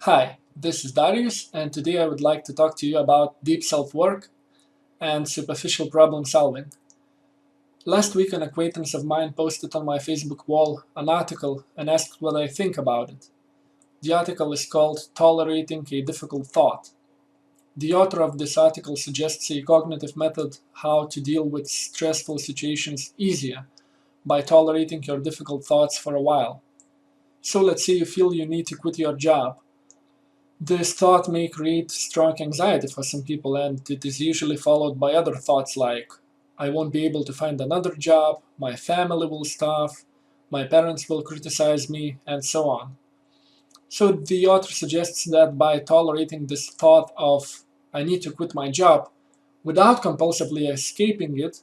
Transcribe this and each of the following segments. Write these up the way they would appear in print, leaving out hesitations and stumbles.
Hi, this is Darius, and today I would like to talk to you about deep self-work and superficial problem solving. Last week, an acquaintance of mine posted on my Facebook wall an article and asked what I think about it. The article is called Tolerating a Difficult Thought. The author of this article suggests a cognitive method how to deal with stressful situations easier by tolerating your difficult thoughts for a while. So let's say you feel you need to quit your job. This thought may create strong anxiety for some people, and it is usually followed by other thoughts like, I won't be able to find another job, my family will starve, my parents will criticize me, and so on. So the author suggests that by tolerating this thought of, I need to quit my job, without compulsively escaping it,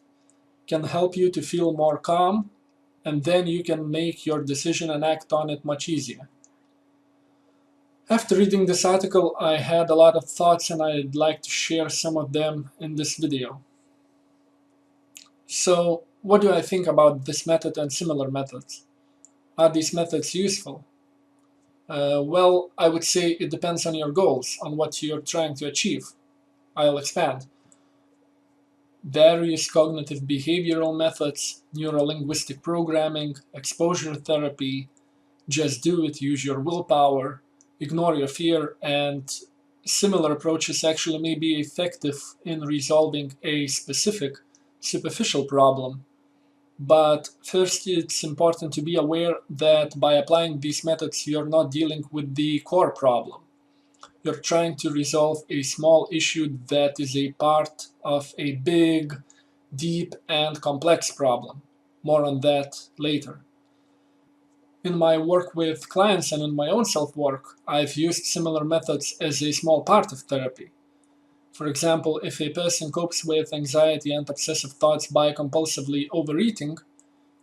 can help you to feel more calm, and then you can make your decision and act on it much easier. After reading this article, I had a lot of thoughts and I'd like to share some of them in this video. So, what do I think about this method and similar methods? Are these methods useful? Well, I would say it depends on your goals, on what you're trying to achieve. I'll expand. Various cognitive behavioral methods, neuro-linguistic programming, exposure therapy, just do it, use your willpower, ignore your fear, and similar approaches actually may be effective in resolving a specific superficial problem. But first, it's important to be aware that by applying these methods, you're not dealing with the core problem. You're trying to resolve a small issue that is a part of a big, deep, and complex problem. More on that later. In my work with clients and in my own self-work, I've used similar methods as a small part of therapy. For example, if a person copes with anxiety and obsessive thoughts by compulsively overeating,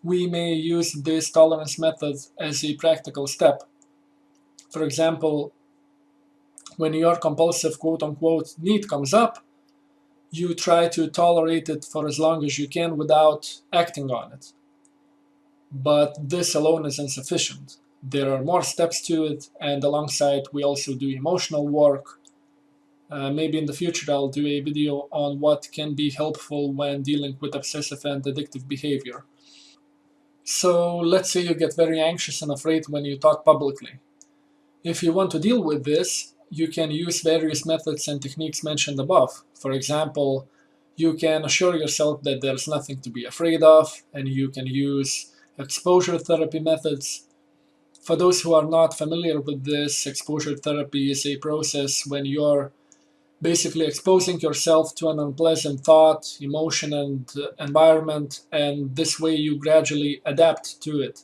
we may use this tolerance method as a practical step. For example, when your compulsive quote-unquote need comes up, you try to tolerate it for as long as you can without acting on it. But this alone is insufficient. There are more steps to it, and alongside we also do emotional work. Maybe in the future I'll do a video on what can be helpful when dealing with obsessive and addictive behavior. So let's say you get very anxious and afraid when you talk publicly. If you want to deal with this, you can use various methods and techniques mentioned above. For example, you can assure yourself that there's nothing to be afraid of, and you can use exposure therapy methods. For those who are not familiar with this, exposure therapy is a process when you're basically exposing yourself to an unpleasant thought, emotion, and environment, and this way you gradually adapt to it.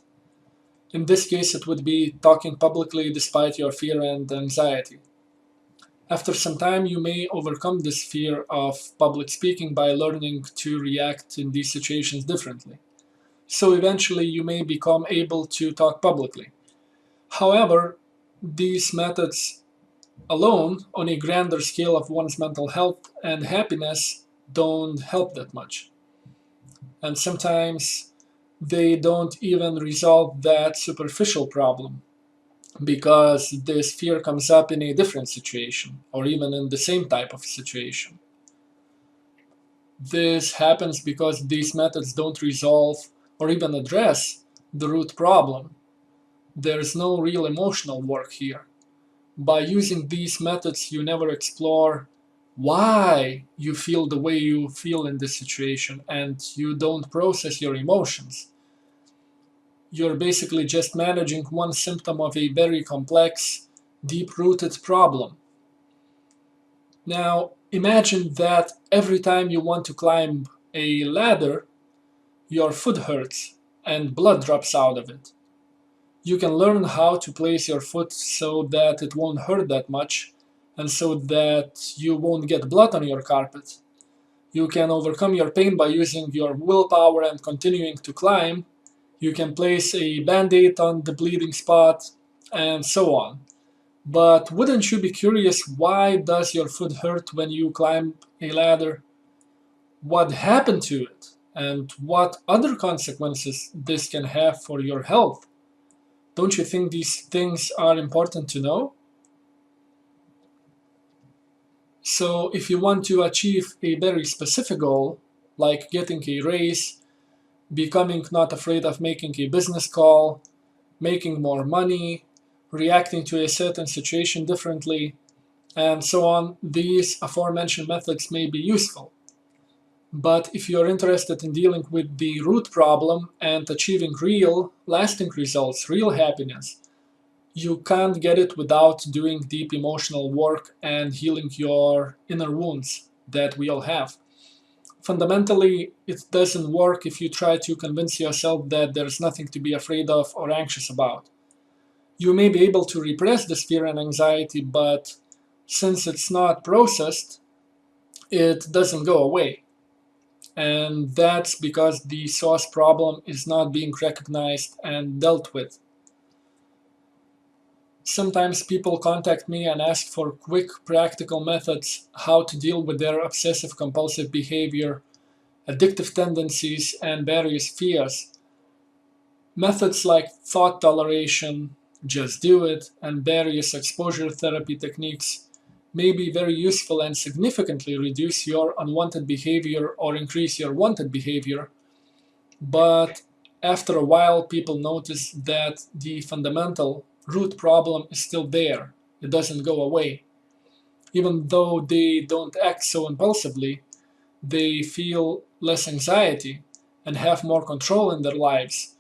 In this case, it would be talking publicly despite your fear and anxiety. After some time, you may overcome this fear of public speaking by learning to react in these situations differently. So eventually, you may become able to talk publicly. However, these methods alone, on a grander scale of one's mental health and happiness, don't help that much. And sometimes they don't even resolve that superficial problem because this fear comes up in a different situation or even in the same type of situation. This happens because these methods don't resolve or even address the root problem. There's no real emotional work here. By using these methods, you never explore why you feel the way you feel in this situation, and you don't process your emotions. You're basically just managing one symptom of a very complex, deep-rooted problem. Now, imagine that every time you want to climb a ladder, your foot hurts and blood drops out of it. You can learn how to place your foot so that it won't hurt that much and so that you won't get blood on your carpet. You can overcome your pain by using your willpower and continuing to climb. You can place a band-aid on the bleeding spot and so on. But wouldn't you be curious, why does your foot hurt when you climb a ladder? What happened to it? And what other consequences this can have for your health? Don't you think these things are important to know? So if you want to achieve a very specific goal, like getting a raise, becoming not afraid of making a business call, making more money, reacting to a certain situation differently, and so on, these aforementioned methods may be useful. But if you're interested in dealing with the root problem and achieving real, lasting results, real happiness, you can't get it without doing deep emotional work and healing your inner wounds that we all have. Fundamentally, it doesn't work if you try to convince yourself that there's nothing to be afraid of or anxious about. You may be able to repress this fear and anxiety, but since it's not processed, it doesn't go away. And that's because the source problem is not being recognized and dealt with. Sometimes people contact me and ask for quick, practical methods how to deal with their obsessive compulsive behavior, addictive tendencies, and various fears. Methods like thought toleration, just do it, and various exposure therapy techniques may be very useful and significantly reduce your unwanted behavior or increase your wanted behavior. But after a while, people notice that the fundamental root problem is still there. It doesn't go away. Even though they don't act so impulsively, they feel less anxiety and have more control in their lives.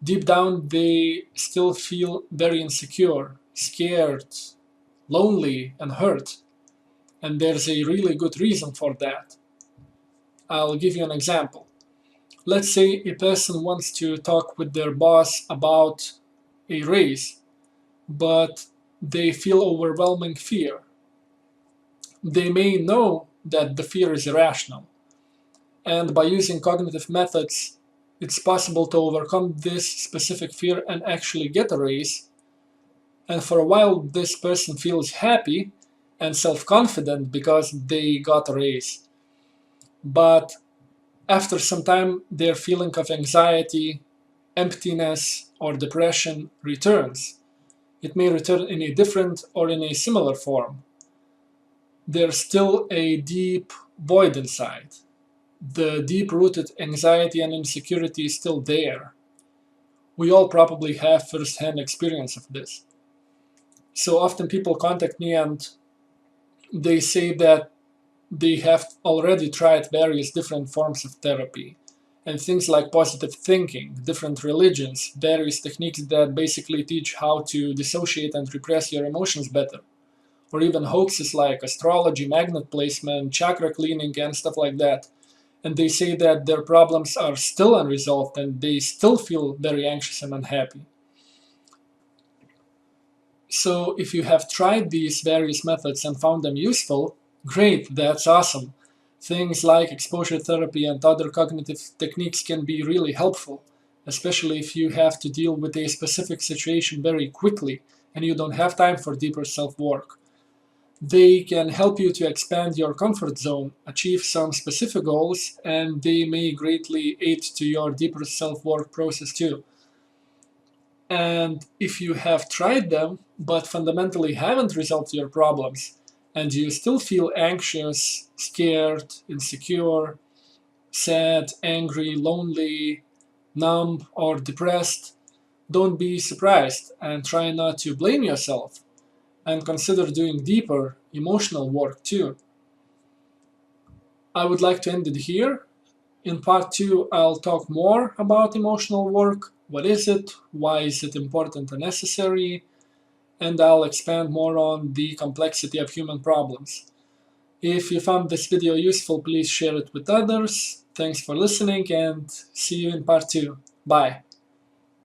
Deep down, they still feel very insecure, scared, lonely, and hurt. And there's a really good reason for that. I'll give you an example. Let's say a person wants to talk with their boss about a raise, but they feel overwhelming fear. They may know that the fear is irrational, and by using cognitive methods, it's possible to overcome this specific fear and actually get a raise. And for a while, this person feels happy and self confident because they got a raise. But after some time, their feeling of anxiety, emptiness, or depression returns. It may return in a different or in a similar form. There's still a deep void inside. The deep-rooted anxiety and insecurity is still there. We all probably have first-hand experience of this. So often people contact me and they say that they have already tried various different forms of therapy and things like positive thinking, different religions, various techniques that basically teach how to dissociate and repress your emotions better, or even hoaxes like astrology, magnet placement, chakra cleaning, and stuff like that. And they say that their problems are still unresolved and they still feel very anxious and unhappy. So if you have tried these various methods and found them useful, great, that's awesome. Things like exposure therapy and other cognitive techniques can be really helpful, especially if you have to deal with a specific situation very quickly and you don't have time for deeper self-work. They can help you to expand your comfort zone, achieve some specific goals, and they may greatly aid to your deeper self-work process too. And if you have tried them, but fundamentally haven't resolved your problems, and you still feel anxious, scared, insecure, sad, angry, lonely, numb, or depressed, don't be surprised and try not to blame yourself and consider doing deeper emotional work too. I would like to end it here. In part 2, I'll talk more about emotional work. What is it? Why is it important and necessary? And I'll expand more on the complexity of human problems. If you found this video useful, please share it with others. Thanks for listening and see you in part 2. Bye.